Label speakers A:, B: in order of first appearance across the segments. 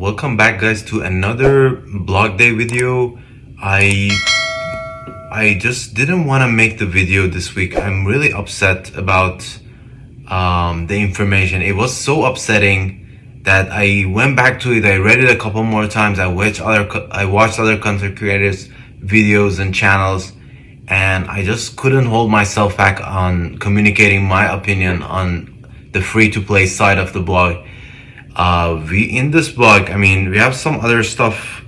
A: Welcome back, guys, to another blog day video. I just didn't want to make the video this week. I'm really upset about the information. It was so upsetting that I went back to it. I read it a couple more times. I watched other content creators' videos and channels, and I just couldn't hold myself back on communicating my opinion on the free-to-play side of the blog. In this blog, we have some other stuff.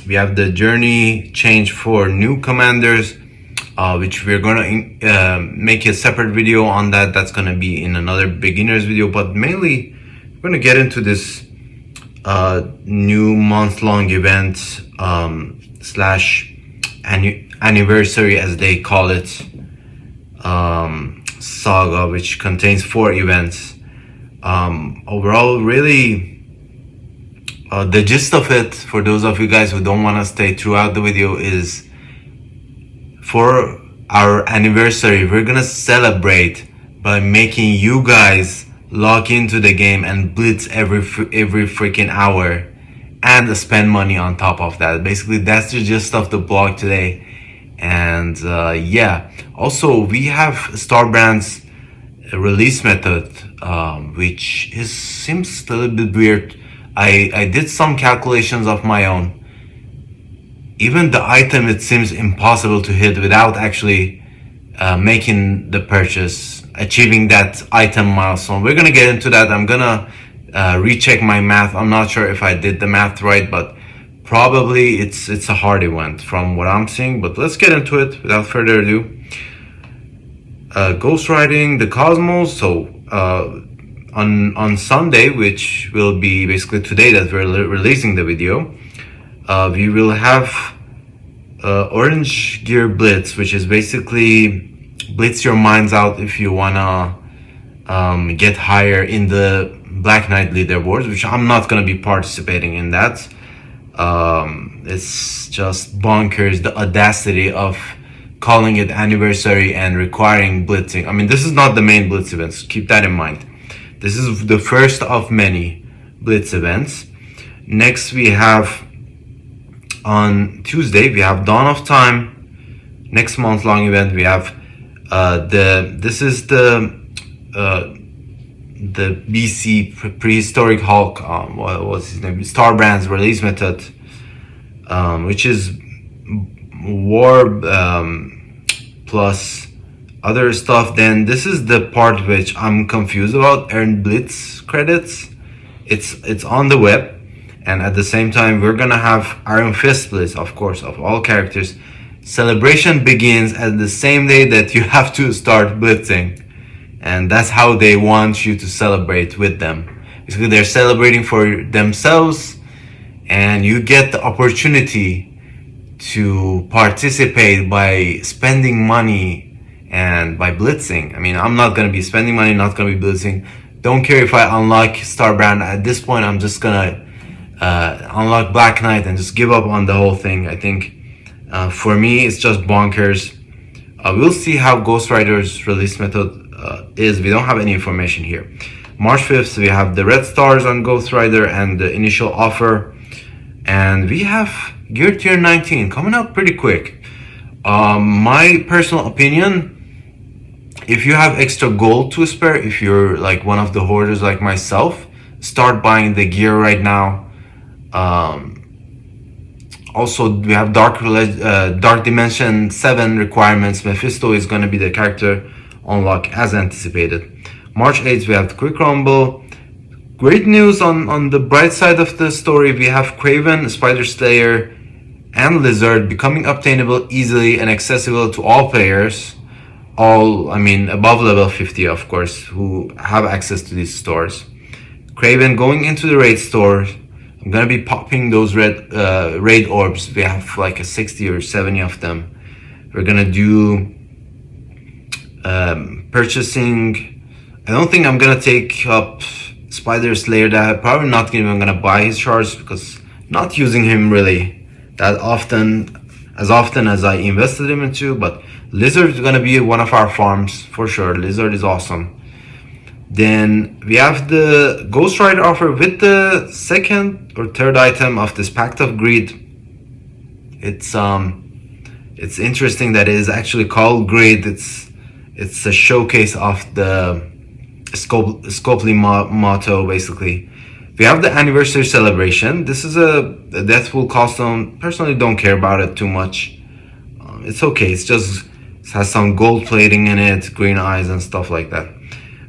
A: We have the journey change for new commanders, which we're gonna make a separate video on that. That's gonna be in another beginners video, but mainly we're gonna get into this new month-long event slash anniversary, as they call it, saga, which contains 4 events. Overall, really, the gist of it, for those of you guys who don't want to stay throughout the video, is for our anniversary, we're gonna celebrate by making you guys log into the game and blitz every freaking hour and spend money on top of that. Basically, that's the gist of the blog today. And yeah, also we have Starbrand's release method, which seems a little bit weird. I did some calculations of my own. Even the item, it seems impossible to hit without actually making the purchase, achieving that item milestone. We're gonna get into that. I'm gonna recheck my math. I'm not sure if I did the math right, but probably it's a hard event from what I'm seeing. But let's get into it without further ado. Ghost riding the Cosmos. So on Sunday, which will be basically today that we're releasing the video, we will have orange gear blitz, which is basically blitz your minds out if you wanna get higher in the Black Knight leaderboards, which I'm not gonna be participating in that. It's just bonkers, the audacity of calling it anniversary and requiring blitzing. This is not the main blitz events, keep that in mind. This is the first of many blitz events. Next, we have on Tuesday, we have Dawn of Time, next month long event. We have this is the BC prehistoric Hulk, what was his name, Starbrand's release method, which is war plus other stuff. Then this is the part which I'm confused about, earned blitz credits. It's on the web, and at the same time we're gonna have Iron Fist blitz, of course, of all characters. Celebration begins at the same day that you have to start blitzing, and that's how they want you to celebrate with them. Basically, they're celebrating for themselves, and you get the opportunity to participate by spending money and by blitzing. I'm not gonna be spending money, not gonna be blitzing. Don't care if I unlock Starbrand. At this point, I'm just gonna unlock Black Knight and just give up on the whole thing. I think for me, it's just bonkers. We'll see how Ghost Rider's release method is. We don't have any information here. March 5th, we have the red stars on Ghost Rider and the initial offer. And we have Gear Tier 19 coming up pretty quick. My personal opinion, if you have extra gold to spare, if you're like one of the hoarders like myself, start buying the gear right now. Also, we have Dark Dimension 7 requirements. Mephisto is going to be the character unlock as anticipated. March 8th, we have the Quick Rumble. Great news on the bright side of the story. We have Kraven, Spider Slayer, and Lizard becoming obtainable easily and accessible to all players. Above level 50, of course, who have access to these stores. Kraven going into the raid store. I'm gonna be popping those raid orbs. We have like a 60 or 70 of them. We're gonna do purchasing. I don't think I'm gonna take up Spider Slayer. That probably not even gonna buy his shards, because not using him really that often, as I invested him into. But Lizard is gonna be one of our farms for sure. Lizard is awesome. Then we have the Ghost Rider offer with the second or third item of this Pact of Greed. It's interesting that it is actually called Greed. It's a showcase of the Scopley motto, basically. We have the anniversary celebration. This is a Deathpool costume. Personally, don't care about it too much. It's okay. It has some gold plating in it, green eyes and stuff like that.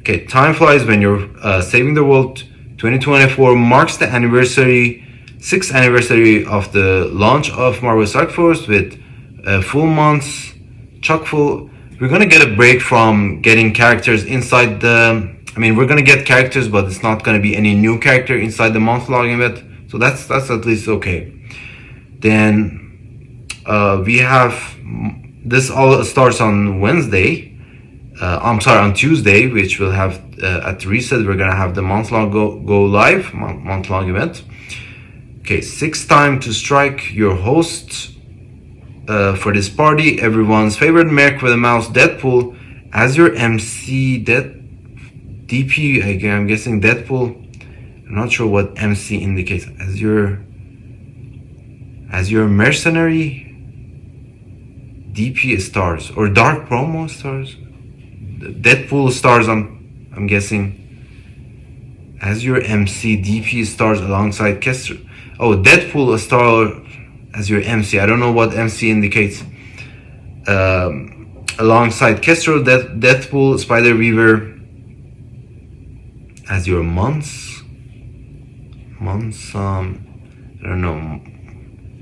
A: Okay, time flies when you're saving the world. 2024 marks the 6th anniversary of the launch of Marvel Strike Force with full months, chock full. We're gonna get a break from getting characters inside the. I mean, we're gonna get characters, but it's not gonna be any new character inside the month-long event. So that's at least okay. Then we have this all starts on Wednesday. On Tuesday, which we'll have at Reset. We're gonna have the month-long go live month-long event. Okay, 6th time to strike. Your host for this party, everyone's favorite Merc with a mouse, Deadpool, as your MC. DP. I'm guessing Deadpool. I'm not sure what MC indicates. As your mercenary. DP stars or Dark Promo stars. Deadpool stars, I'm guessing. As your MC, DP stars alongside Kester. Oh, Deadpool a star as your MC. I don't know what MC indicates. Alongside Kestrel, Deadpool, Spider Weaver as your months. I don't know,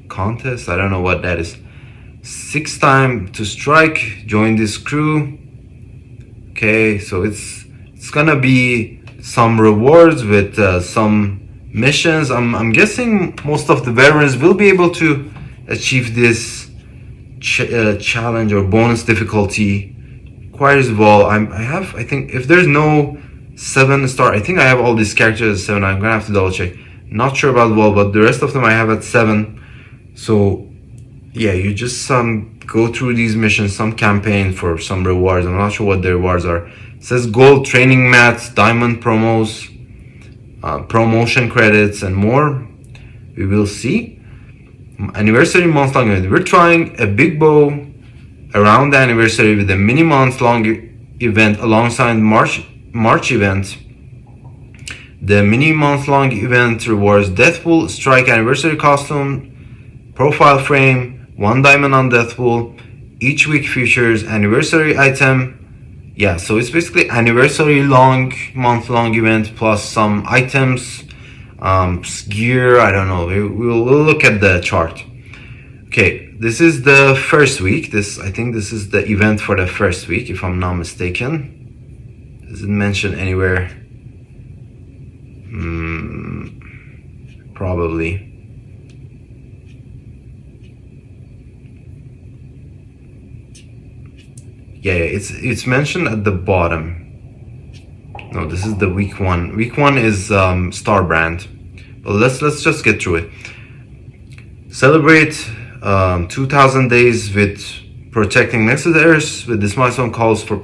A: contest. I don't know what that is. 6th time to strike. Join this crew. Okay, so it's gonna be some rewards with some missions. I'm guessing most of the veterans will be able to achieve this challenge or bonus difficulty. Requires Vol. I think if there's no 7-star, I think I have all these characters at 7. I'm gonna have to double check. Not sure about Vol, but the rest of them I have at 7. So yeah, you just go through these missions, some campaign for some rewards. I'm not sure what the rewards are. It says gold training mats, diamond promos, promotion credits, and more. We will see. Anniversary month-long event. We're trying a big bow around the anniversary with a mini month-long event alongside March event. The mini month-long event rewards Deathpool Strike anniversary costume, profile frame, 1 diamond on Deathpool. Each week features anniversary item. Yeah, so it's basically anniversary month-long event plus some items, gear. I don't know. We'll look at the chart. Okay, this is the first week. I think this is the event for the first week, if I'm not mistaken. Does it mention anywhere? Probably. Yeah, it's mentioned at the bottom. No, this is the week 1. Week 1 is Starbrand. But let's just get through it. Celebrate 2,000 days with protecting Nexus Earth. With this milestone calls for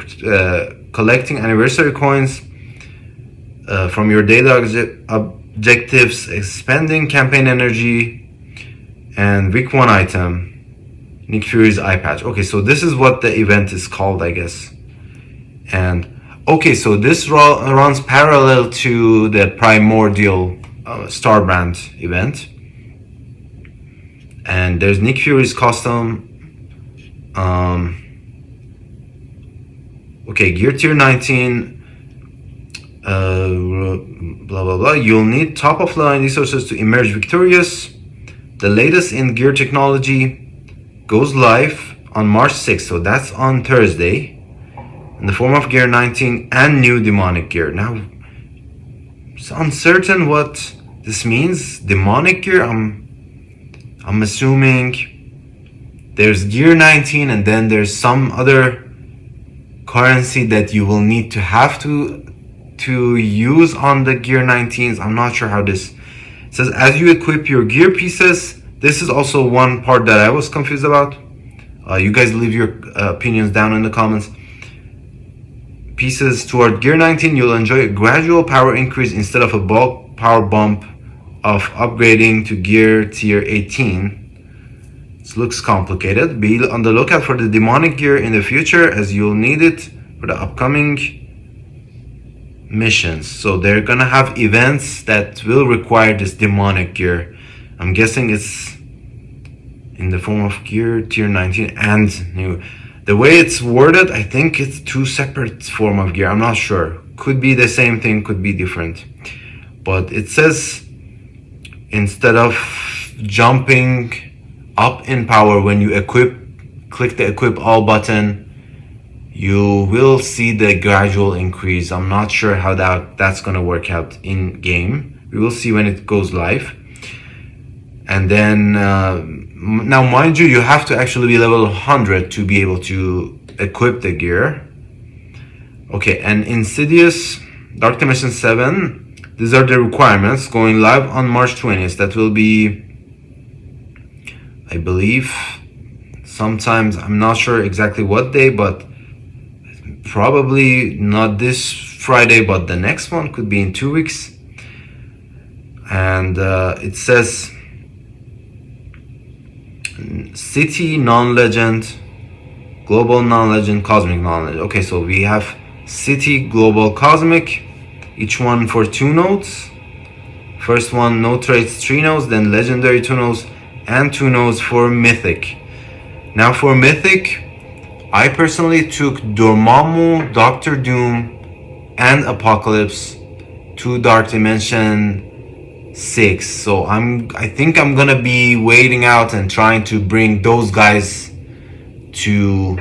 A: collecting anniversary coins from your daily objectives, expending campaign energy, and week 1 item. Nick Fury's eye patch. Okay, so this is what the event is called, I guess. And okay, so this runs parallel to the primordial Starbrand event. And there's Nick Fury's costume. Okay, gear tier 19. Blah blah blah. You'll need top of line resources to emerge victorious. The latest in gear technology goes live on March 6th, so that's on Thursday, in the form of gear 19 and new demonic gear. Now, it's uncertain what this means. Demonic gear, I'm assuming there's gear 19 and then there's some other currency that you will need to have to use on the gear 19s. I'm not sure how this. It says as you equip your gear pieces. This is also one part that I was confused about. You guys leave your opinions down in the comments. pieces toward Gear 19, you'll enjoy a gradual power increase instead of a bulk power bump of upgrading to Gear Tier 18. This looks complicated. Be on the lookout for the demonic gear in the future, as you'll need it for the upcoming missions. So they're gonna have events that will require this demonic gear. I'm guessing it's in the form of Gear Tier 19 and new. The way it's worded, I think it's two separate form of gear. I'm not sure. Could be the same thing, could be different. But it says instead of jumping up in power when you click the equip all button, you will see the gradual increase. I'm not sure how that's gonna work out in game. We will see when it goes live. And then now, mind you, you have to actually be level 100 to be able to equip the gear. Okay, and Insidious Dark Dimension 7, these are the requirements going live on March 20th. That will be, I believe, sometimes, I'm not sure exactly what day, but probably not this Friday, but the next one could be in 2 weeks. And it says City non-legend, global non-legend, cosmic non-legend. Okay, so we have City, global, cosmic, each one for 2 nodes. First one, no traits, 3 nodes, then legendary 2 nodes, and 2 nodes for mythic. Now for mythic, I personally took Dormammu, Doctor Doom, and Apocalypse to Dark Dimension 6. So I think I'm gonna be waiting out and trying to bring those guys to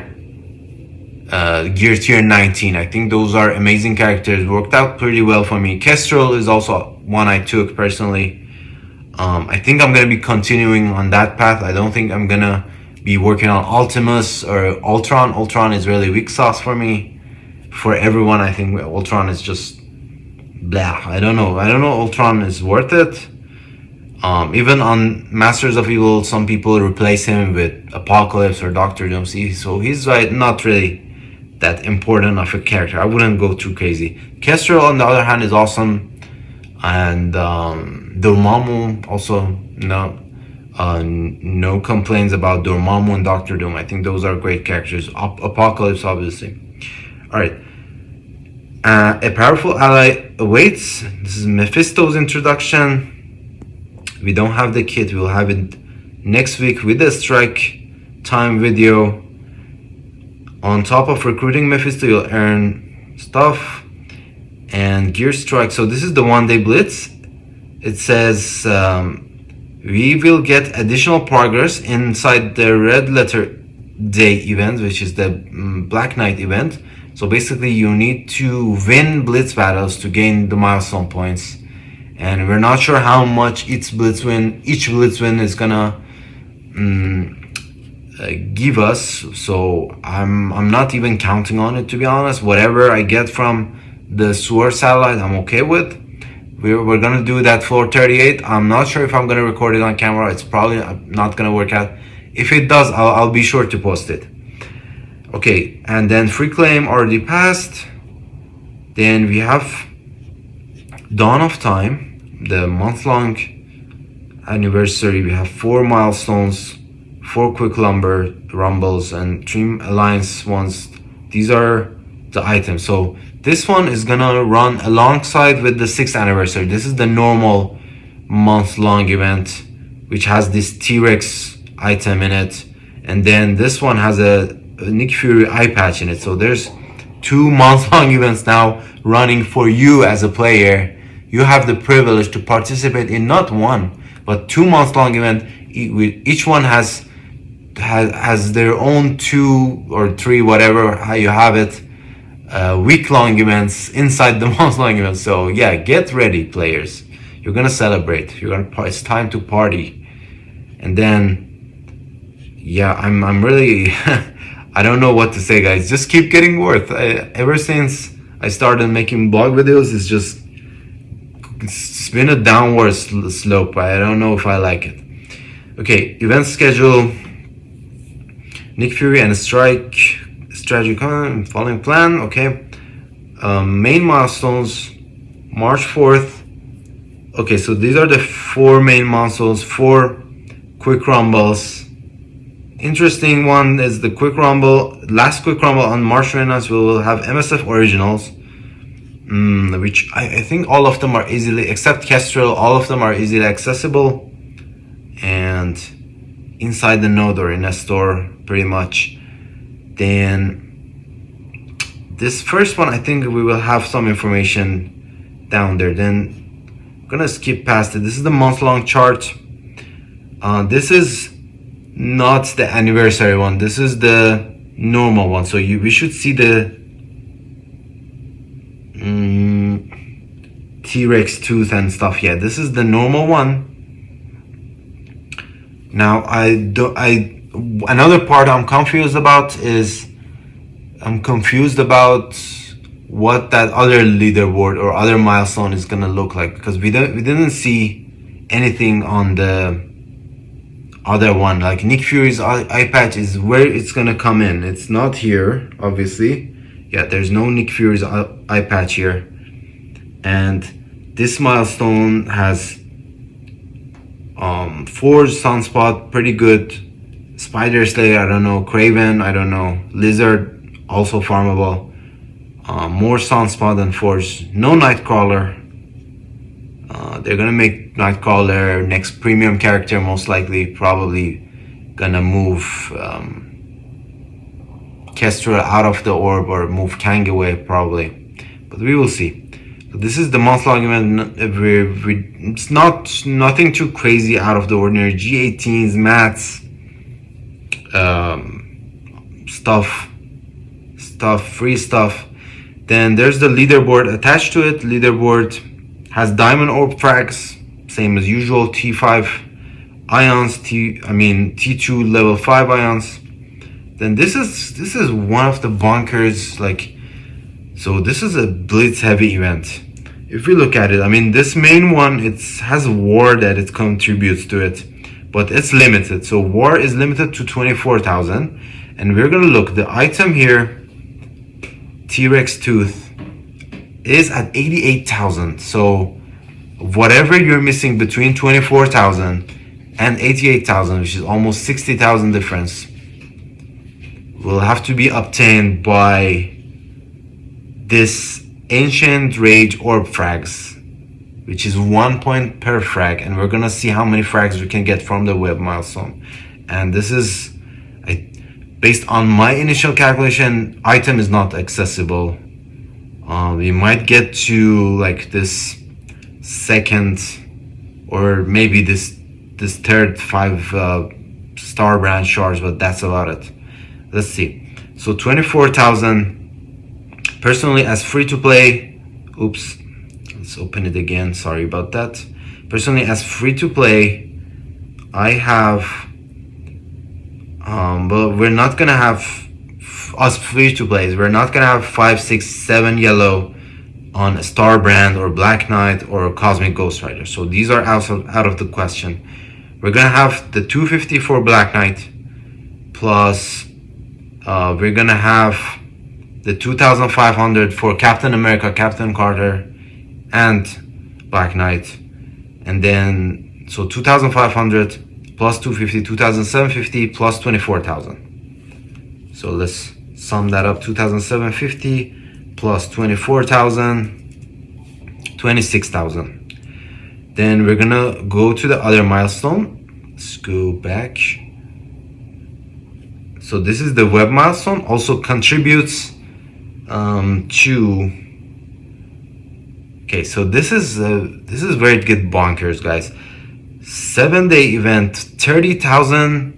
A: Gear Tier 19. I think those are amazing characters. Worked out pretty well for me. Kestrel is also one I took personally. I think I'm gonna be continuing on that path. I don't think I'm gonna be working on Ultimus or Ultron. Ultron is really weak sauce for me. For everyone, I think Ultron is just blah. I don't know. Ultron is worth it. Even on Masters of Evil, some people replace him with Apocalypse or Doctor Doom. So he's not really that important of a character. I wouldn't go too crazy. Kestrel, on the other hand, is awesome. And Dormammu also, no complaints about Dormammu and Doctor Doom. I think those are great characters. Apocalypse, obviously. Alright. A powerful ally awaits. This is Mephisto's introduction. We don't have the kit. We'll have it next week with the strike time video. On top of recruiting Mephisto, you'll earn stuff and gear strike. So this is the 1-day blitz. It says we will get additional progress inside the Red Letter Day event, which is the Black Knight event. So basically you need to win blitz battles to gain the milestone points, and we're not sure how much each blitz win is gonna give us. So I'm not even counting on it, to be honest. Whatever I get from the Sword satellite, I'm okay with. We're gonna do that floor 38. I'm not sure if I'm gonna record it on camera. It's probably not gonna work out. If it does, I'll be sure to post it. Okay, and then free claim already passed. Then we have Dawn of Time, the month-long anniversary. We have 4 milestones, 4 quick lumber rumbles, and Dream Alliance ones. These are the items. So this one is gonna run alongside with the 6th anniversary. This is the normal month-long event, which has this T-Rex item in it, and then this one has a Nick Fury eye patch in it. So there's 2 month-long events now running for you as a player. You have the privilege to participate in not 1 but 2 month-long event. Each one has their own 2 or 3, whatever how you have it, week-long events inside the month-long event. So yeah, get ready, players. You're gonna celebrate. It's time to party. And then yeah, I'm really I don't know what to say, guys. Just keep getting worth. Ever since I started making blog videos, it's been a downward slope. I don't know if I like it. Okay, event schedule. Nick Fury and Strike strategy following plan. Okay, Main milestones, March 4th. Okay, so these are the 4 main milestones, 4 quick rumbles. Interesting one is the quick rumble. Last quick rumble on March 29th, we will have MSF originals, which I think all of them are easily, except Kestrel, all of them are easily accessible and inside the node or in a store pretty much. Then this first one, I think we will have some information down there. Then I'm gonna skip past it. This is the month-long chart. This is not the anniversary one. This is the normal one. So we should see the T-Rex tooth and stuff. Yeah, this is the normal one. Now another part I'm confused about is what that other leaderboard or other milestone is gonna look like, because we didn't see anything on the other one. Like Nick Fury's eye patch is where it's gonna come in. It's not here, obviously. Yeah, there's no Nick Fury's eye patch here. And this milestone has Forge, Sunspot, pretty good. Spider Slayer, I don't know. Craven, I don't know. Lizard, also farmable. More Sunspot than Forge. No Nightcrawler. They're gonna make Nightcrawler next premium character, most likely. Probably gonna move Kestrel out of the orb or move Kang away, probably. But we will see. So this is the month-long event. It's nothing too crazy out of the ordinary. G18s, mats, free stuff. Then there's the leaderboard attached to it. Leaderboard has diamond orb frags, same as usual. T5 ions, T2 level 5 ions. Then this is one of the bunkers, so this is a blitz heavy event. If we look at it, this main one, it has war that it contributes to it, but it's limited. So war is limited to 24,000, and we're gonna look. The item here, T-Rex tooth, is at 88,000. So whatever you're missing between 24,000 and 88,000, which is almost 60,000 difference, will have to be obtained by this Ancient Rage Orb frags, which is 1 point per frag, and we're gonna see how many frags we can get from the web milestone. And this is, based on my initial calculation, item is not accessible. We might get to this second or maybe this third 5 Starbrand shards, but that's about it. Let's see. So 24,000 personally as free to play. Oops, let's open it again. Sorry about that. Personally as free to play, I have but we're not gonna have us free to plays. We're not gonna have 5, 6, 7 yellow on Starbrand or Black Knight or Cosmic Ghost Rider. So these are out of the question. We're gonna have the 250 for Black Knight, plus we're gonna have the 2,500 for Captain America, Captain Carter, and Black Knight. And then, so 2,500 plus 250, 2,750 plus 24,000. So let's sum that up. 2,750 plus 24,000, 26,000. Then we're gonna go to the other milestone. Let's go back. So this is the web milestone, also contributes to. Okay, so this is where it gets bonkers, guys. 7-day event, 30,000.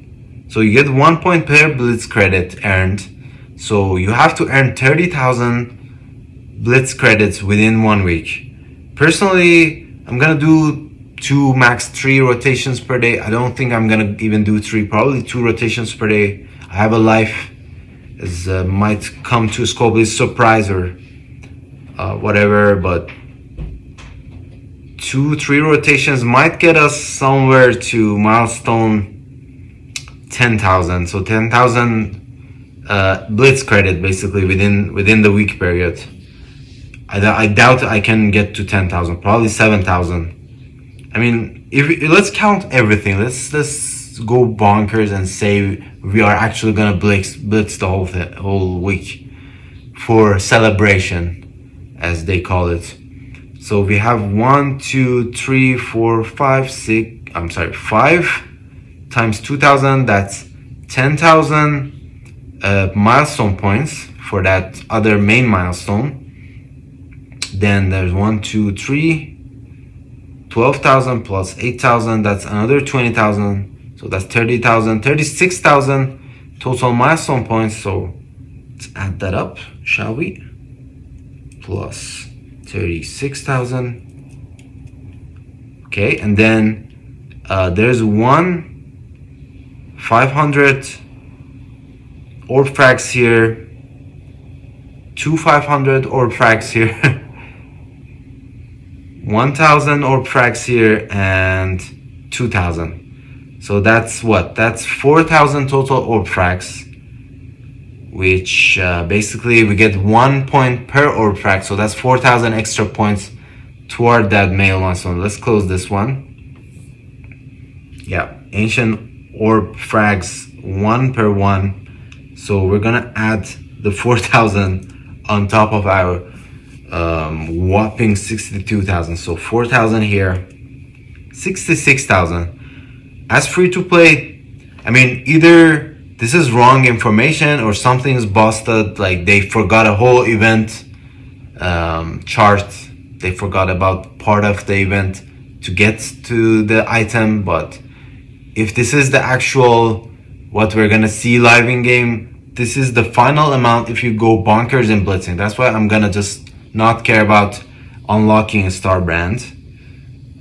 A: So you get 1 point per blitz credit earned. So you have to earn 30,000 blitz credits within 1 week. Personally, I'm gonna do 2, max 3 rotations per day. I don't think I'm gonna even do 3, probably 2 rotations per day. I have a life, as might come to Scopley's surprise or whatever, but 2, 3 rotations might get us somewhere to milestone 10,000. So 10,000 blitz credit basically within the week period. I doubt I can get to 10,000, probably 7,000. I mean, let's count everything. Let's go bonkers and say we are actually gonna blitz the whole week for celebration, as they call it. So we have 1, 2, 3, 4, 5, 6. I'm sorry, 5 times 2,000. That's 10,000 milestone points for that other main milestone. Then there's 1, 2, 3. 12,000 plus 8,000, that's another 20,000. So that's 30,000, 36,000 total milestone points. So let's add that up, shall we? Plus 36,000. Okay, and then there's 500 orb frags here, 500 orb frags here. 1,000 orb frags here and 2,000. So that's what? That's 4,000 total orb frags, which basically we get 1 point per orb frag. So that's 4,000 extra points toward that male milestone. Let's close this one. Yeah, ancient orb frags 1 per 1. So we're gonna add the 4,000 on top of our whopping 62,000. So 4,000 here, 66,000. As free to play, I mean, either this is wrong information or something is busted. Like they forgot a whole event chart. They forgot about part of the event to get to the item. But if this is the actual what we're gonna see live in game, this is the final amount if you go bonkers and blitzing. That's why I'm gonna just not care about unlocking a Starbrand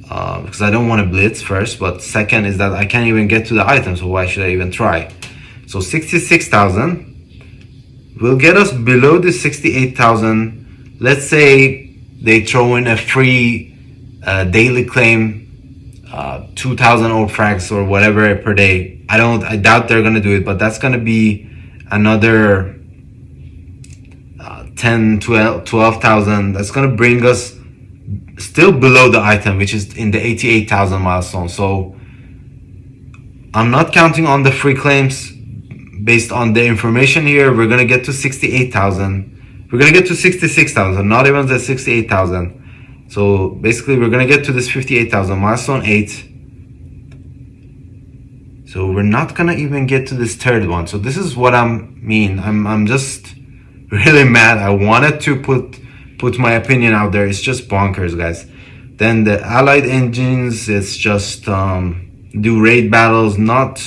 A: because I don't want to blitz first, but second is that I can't even get to the item, so why should I even try? So 66,000 will get us below the 68,000. Let's say they throw in a free daily claim, 2,000 orb frags or whatever per day. I doubt they're gonna do it, but that's gonna be another 10, 12,000. That's gonna bring us still below the item, which is in the 88,000 milestone. So I'm not counting on the free claims. Based on the information here, we're gonna get to 68,000. We're gonna get to 66,000, not even the 68,000. So basically we're gonna get to this 58,000, milestone 8. So we're not gonna even get to this third one. So this is what I'm just really mad. I wanted to put my opinion out there. It's just bonkers, guys. Then the allied engines, it's just do raid battles, not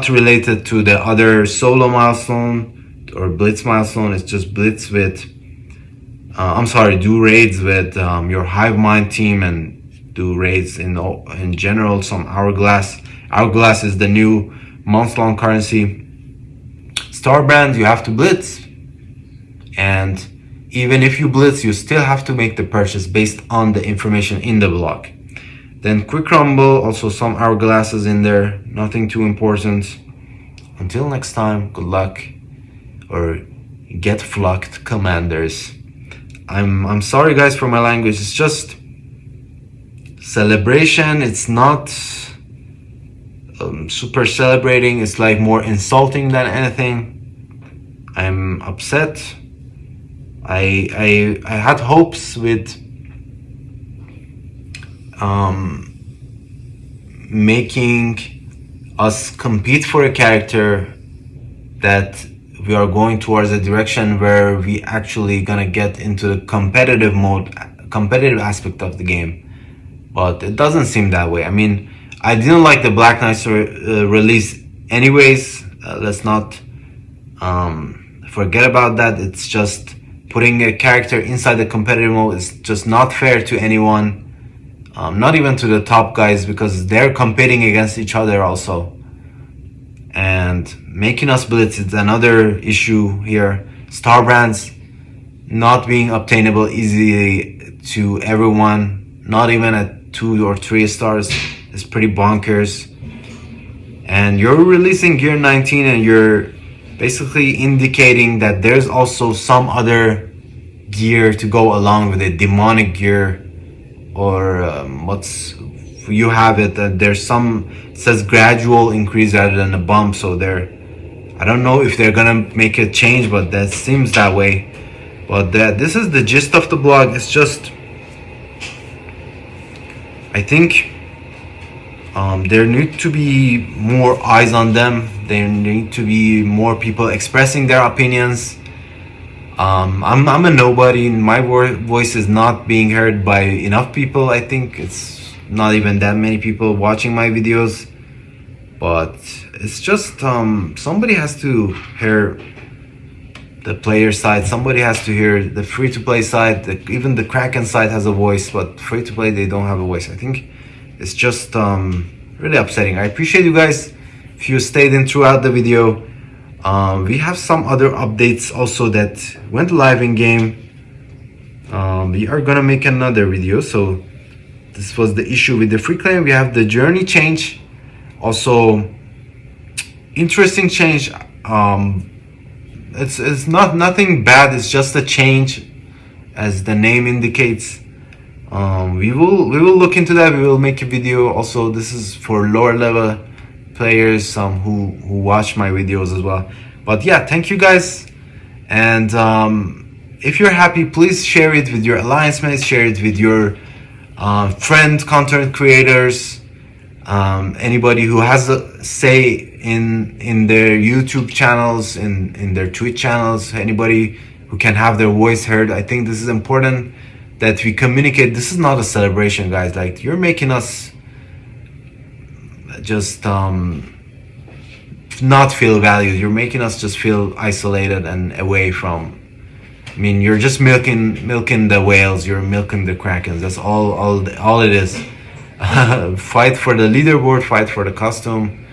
A: related to the other solo milestone or blitz milestone. It's just blitz with do raids with your hive mind team, and do raids in general. Some hourglass is the new month-long currency. Starbrand, you have to blitz, and even if you blitz, you still have to make the purchase based on the information in the blog. Then quick rumble, also some hourglasses in there, nothing too important. Until next time, good luck, or get flucked, commanders. I'm sorry guys for my language. It's just celebration. It's not super celebrating. It's like more insulting than anything. I'm upset. I had hopes with making us compete for a character that we are going towards a direction where we actually gonna get into the competitive aspect of the game, but it doesn't seem that way. I mean, I didn't like the Black Knights release anyways. Let's not forget about that. It's just putting a character inside the competitive mode is just not fair to anyone, not even to the top guys, because they're competing against each other also. And making us blitz is another issue here. Starbrands not being obtainable easily to everyone, not even at 2 or 3 stars, is pretty bonkers. And you're releasing gear 19 and you're basically indicating that there's also some other gear to go along with it, demonic gear, or what's you have it. There's some, it says gradual increase rather than a bump, so I don't know if they're gonna make a change, but that seems that way. But this is the gist of the blog. It's just, I think there need to be more eyes on them. There need to be more people expressing their opinions. I'm a nobody. My voice is not being heard by enough people. I think it's not even that many people watching my videos. But it's just somebody has to hear the player side. Somebody has to hear the free-to-play side. Even the Kraken side has a voice, but free-to-play, they don't have a voice. I think it's just really upsetting. I appreciate you guys if you stayed in throughout the video. We have some other updates also that went live in game. We are gonna make another video. So this was the issue with the free claim. We have the journey change. Also, interesting change. It's not nothing bad. It's just a change, as the name indicates. We will look into that. We will make a video. Also, this is for lower level players, who watch my videos as well. But yeah, thank you guys. And if you're happy, please share it with your alliance mates. Share it with your friend content creators. Anybody who has a say in their YouTube channels, in their Twitch channels, anybody who can have their voice heard. I think this is important that we communicate. This is not a celebration, guys. Like, you're making us just not feel valued. You're making us just feel isolated and away from. I mean, you're just milking the whales. You're milking the Krakens. That's all it is. Fight for the leaderboard, fight for the costume.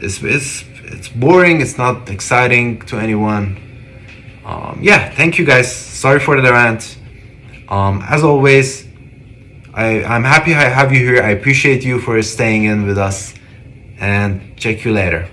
A: It's boring. It's not exciting to anyone. Yeah, thank you guys. Sorry for the rant. As always, I'm happy I have you here. I appreciate you for staying in with us, and check you later.